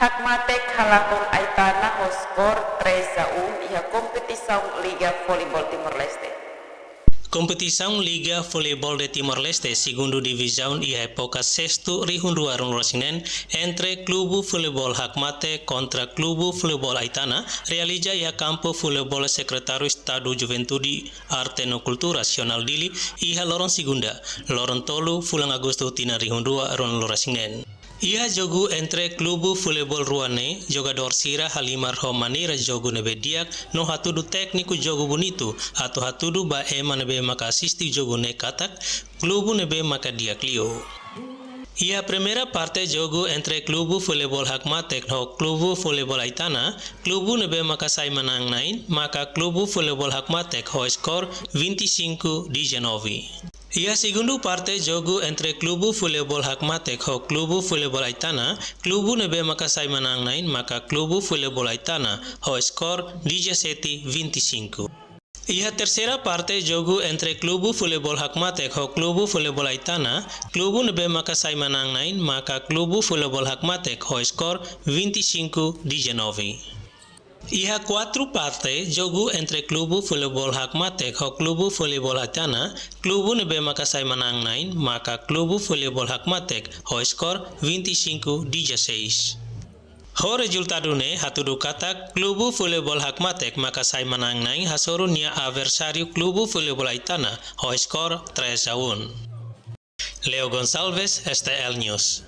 Hakmatek halakong Aitana o skor 3-1 e a competição Liga Voleibol Timor-Leste. Competição Liga Voleibol de Timor-Leste, segundo divisão e a época sexto rihunduaron Rosinen entre Clube Voleibol Hakmate contra Clube Voleibol Aitana, realiza a campo Voleibol Secretário Estado Juventude Arte no Cultura Nacional Dili e a Loron Segunda, Loron Tolu, Fulang Agosto Tina rihundua ron Rosinen. Ia jogo entre Clube Voleibol Ruane, jogador Sira Halimar Romanira jogo nebe diak, no hatudu técnico jogo bonito, atau hatudu ba ema nebe maka assisti jogo ne katak, Clube nebe maka diak lio. Ia primeira parte jogo entre Clube Voleibol Hakmate no Clube Voleibol Aitana, Clube nebe maka sai menang nain, maka Clube Voleibol Hakmate ho skor 25-19. Ia segundo parte jogo entre Clube Voleibol Hakmate ho Clube Voleibol Aitana, Clube nebe maka sai menang nain, maka Clube Voleibol Aitana ho skor 17-25. Ia terceira parte jogo entre Clube Voleibol Hakmate ho Clube Voleibol Aitana, Clube nebe maka sai menang nain, maka Clube Voleibol Hakmate ho skor 25-19. Ia quatro parte jogo entre Clube Voleibol Hakmate ho Clube Voleibol Aitana, Clube nebe maka sai menang nain, maka Clube Voleibol Hakmate ho skor 25-16. Ho resultado ne hatudu katak Clube Voleibol Hakmate maka sai menang nain hasoro nia adversário Clube Voleibol Aitana ho skor 3-1. Leo Gonçalves, STL News.